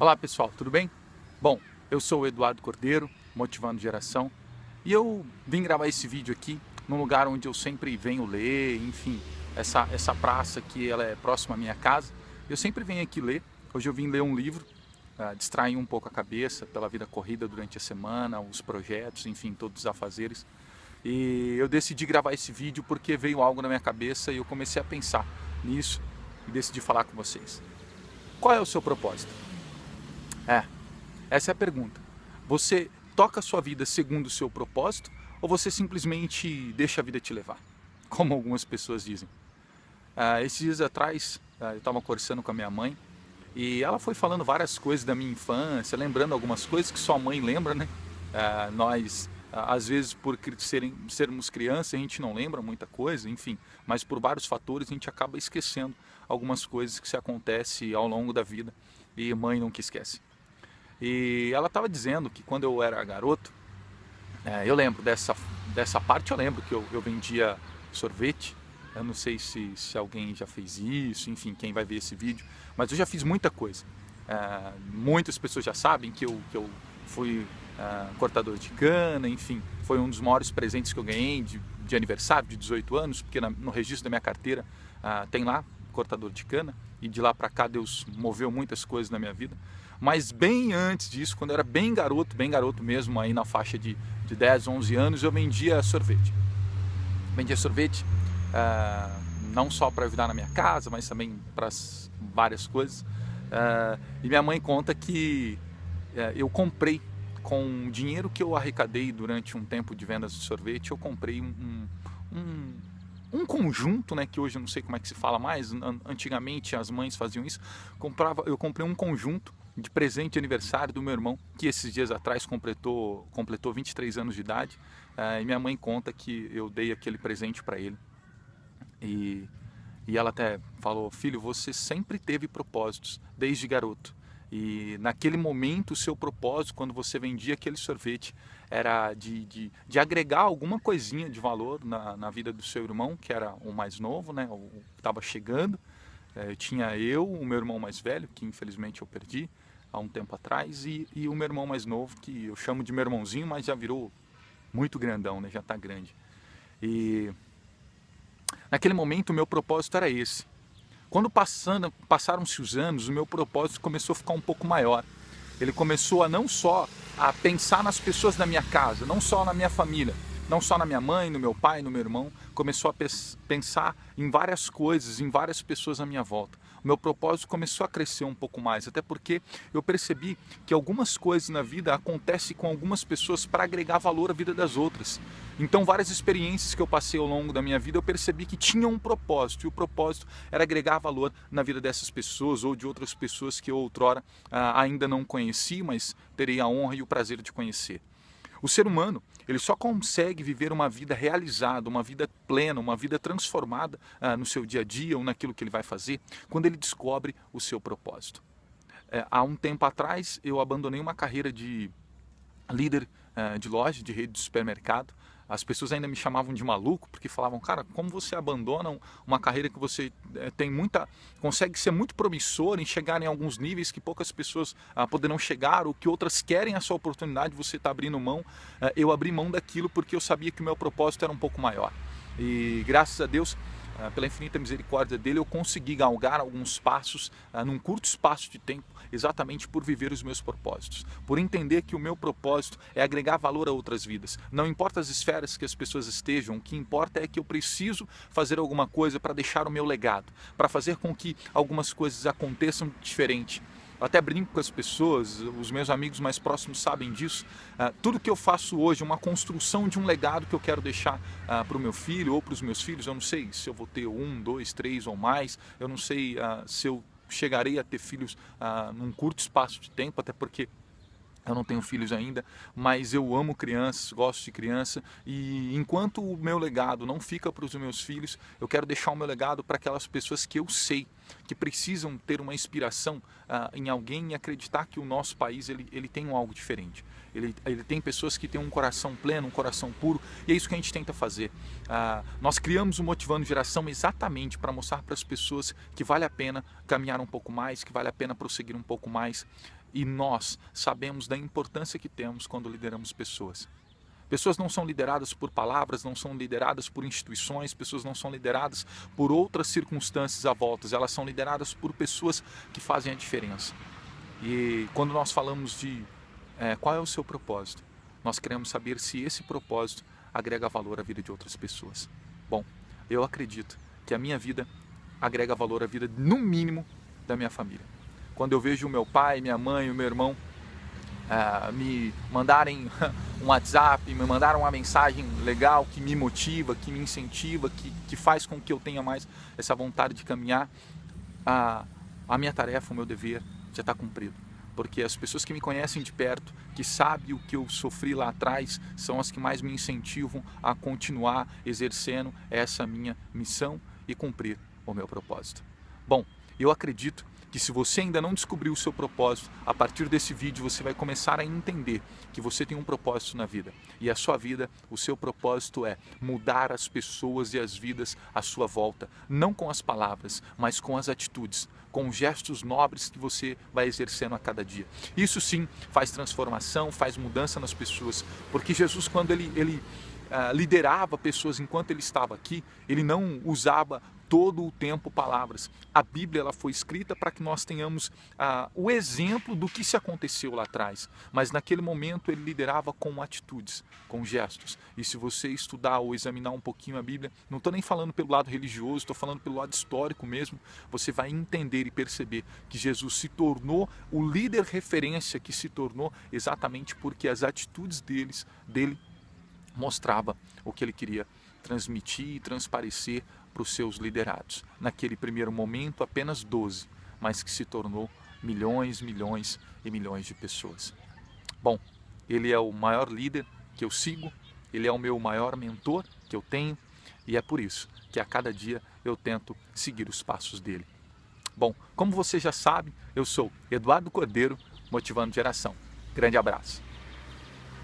Olá pessoal, tudo bem? Bom, eu sou o Eduardo Cordeiro, Motivando Geração, e eu vim gravar esse vídeo aqui num lugar onde eu sempre venho ler, enfim, essa praça aqui ela é próxima à minha casa, eu sempre venho aqui ler. Hoje eu vim ler um livro, distrair um pouco a cabeça pela vida corrida durante a semana, os projetos, enfim, todos os afazeres. E eu decidi gravar esse vídeo porque veio algo na minha cabeça e eu comecei a pensar nisso e decidi falar com vocês. Qual é o seu propósito? Essa é a pergunta. Você toca a sua vida segundo o seu propósito ou você simplesmente deixa a vida te levar? Como algumas pessoas dizem. Esses dias atrás, eu estava conversando com a minha mãe e ela foi falando várias coisas da minha infância, lembrando algumas coisas que só a mãe lembra, né? Nós, às vezes, por sermos crianças, a gente não lembra muita coisa, enfim, mas por vários fatores a gente acaba esquecendo algumas coisas que se acontecem ao longo da vida e mãe nunca esquece. E ela estava dizendo que quando eu era garoto, eu lembro dessa parte, eu lembro que eu vendia sorvete. Eu não sei se alguém já fez isso, enfim, quem vai ver esse vídeo, mas eu já fiz muita coisa. Muitas pessoas já sabem que eu fui cortador de cana, enfim, foi um dos maiores presentes que eu ganhei de aniversário, de 18 anos, porque no registro da minha carteira tem lá cortador de cana, e de lá para cá Deus moveu muitas coisas na minha vida. Mas bem antes disso, quando eu era bem garoto mesmo, aí na faixa de 10, 11 anos, eu vendia sorvete. Vendia sorvete não só para ajudar na minha casa, mas também para várias coisas. E minha mãe conta que eu comprei, com o dinheiro que eu arrecadei durante um tempo de vendas de sorvete, eu comprei um conjunto, né, que hoje eu não sei como é que se fala mais, antigamente as mães faziam isso, eu comprei um conjunto de presente de aniversário do meu irmão, que esses dias atrás completou 23 anos de idade, e minha mãe conta que eu dei aquele presente para ele, e ela até falou: filho, você sempre teve propósitos, desde garoto, e naquele momento o seu propósito, quando você vendia aquele sorvete, era de agregar alguma coisinha de valor na vida do seu irmão, que era o mais novo, né, o que estava chegando. Tinha o meu irmão mais velho, que infelizmente eu perdi há um tempo atrás, e o meu irmão mais novo, que eu chamo de meu irmãozinho, mas já virou muito grandão, né, já está grande. E naquele momento o meu propósito era esse. Quando passaram-se os anos, o meu propósito começou a ficar um pouco maior. Ele começou a não só a pensar nas pessoas da minha casa, não só na minha família, não só na minha mãe, no meu pai, no meu irmão, começou a pensar em várias coisas, em várias pessoas à minha volta. O meu propósito começou a crescer um pouco mais, até porque eu percebi que algumas coisas na vida acontecem com algumas pessoas para agregar valor à vida das outras. Então, várias experiências que eu passei ao longo da minha vida, eu percebi que tinham um propósito, e o propósito era agregar valor na vida dessas pessoas ou de outras pessoas que eu outrora ainda não conheci, mas terei a honra e o prazer de conhecer. O ser humano, ele só consegue viver uma vida realizada, uma vida plena, uma vida transformada no seu dia a dia ou naquilo que ele vai fazer, quando ele descobre o seu propósito. Há um tempo atrás, eu abandonei uma carreira de líder de loja, de rede de supermercado. As pessoas ainda me chamavam de maluco, porque falavam: cara, como você abandona uma carreira que você consegue ser muito promissor em chegar em alguns níveis que poucas pessoas poderão chegar, ou que outras querem a sua oportunidade, você está abrindo mão. Eu abri mão daquilo porque eu sabia que o meu propósito era um pouco maior. E graças a Deus, pela infinita misericórdia dele, eu consegui galgar alguns passos num curto espaço de tempo, exatamente por viver os meus propósitos, por entender que o meu propósito é agregar valor a outras vidas. Não importa as esferas que as pessoas estejam, o que importa é que eu preciso fazer alguma coisa para deixar o meu legado, para fazer com que algumas coisas aconteçam diferente. Eu até brinco com as pessoas, os meus amigos mais próximos sabem disso. Tudo que eu faço hoje é uma construção de um legado que eu quero deixar para o meu filho ou para os meus filhos. Eu não sei se eu vou ter 1, 2, 3 ou mais. Eu não sei se eu chegarei a ter filhos num curto espaço de tempo, até porque eu não tenho filhos ainda, mas eu amo crianças, gosto de criança, e enquanto o meu legado não fica para os meus filhos, eu quero deixar o meu legado para aquelas pessoas que eu sei que precisam ter uma inspiração em alguém e acreditar que o nosso país ele tem algo diferente. Ele tem pessoas que têm um coração pleno, um coração puro, e é isso que a gente tenta fazer. Nós criamos o Motivando Geração exatamente para mostrar para as pessoas que vale a pena caminhar um pouco mais, que vale a pena prosseguir um pouco mais, e nós sabemos da importância que temos quando lideramos pessoas. Pessoas não são lideradas por palavras, não são lideradas por instituições, pessoas não são lideradas por outras circunstâncias à volta, elas são lideradas por pessoas que fazem a diferença. E quando nós falamos de qual é o seu propósito, nós queremos saber se esse propósito agrega valor à vida de outras pessoas. Bom, eu acredito que a minha vida agrega valor à vida, no mínimo, da minha família. Quando eu vejo o meu pai, minha mãe, o meu irmão me mandarem um WhatsApp, me mandaram uma mensagem legal que me motiva, que me incentiva, que faz com que eu tenha mais essa vontade de caminhar, a minha tarefa, o meu dever já está cumprido. Porque as pessoas que me conhecem de perto, que sabem o que eu sofri lá atrás, são as que mais me incentivam a continuar exercendo essa minha missão e cumprir o meu propósito. Bom, eu acredito que se você ainda não descobriu o seu propósito, a partir desse vídeo você vai começar a entender que você tem um propósito na vida. E a sua vida, o seu propósito é mudar as pessoas e as vidas à sua volta. Não com as palavras, mas com as atitudes, com gestos nobres que você vai exercendo a cada dia. Isso sim faz transformação, faz mudança nas pessoas. Porque Jesus, quando ele liderava pessoas enquanto ele estava aqui, ele não usava todo o tempo palavras. A Bíblia ela foi escrita para que nós tenhamos o exemplo do que se aconteceu lá atrás, mas naquele momento ele liderava com atitudes, com gestos. E se você estudar ou examinar um pouquinho a Bíblia, não estou nem falando pelo lado religioso, estou falando pelo lado histórico mesmo, você vai entender e perceber que Jesus se tornou o líder referência que se tornou exatamente porque as atitudes dele mostrava o que ele queria transmitir e transparecer para os seus liderados. Naquele primeiro momento, apenas 12, mas que se tornou milhões, milhões e milhões de pessoas. Bom, ele é o maior líder que eu sigo, ele é o meu maior mentor que eu tenho, e é por isso que a cada dia eu tento seguir os passos dele. Bom, como você já sabe, eu sou Eduardo Cordeiro, Motivando Geração. Grande abraço.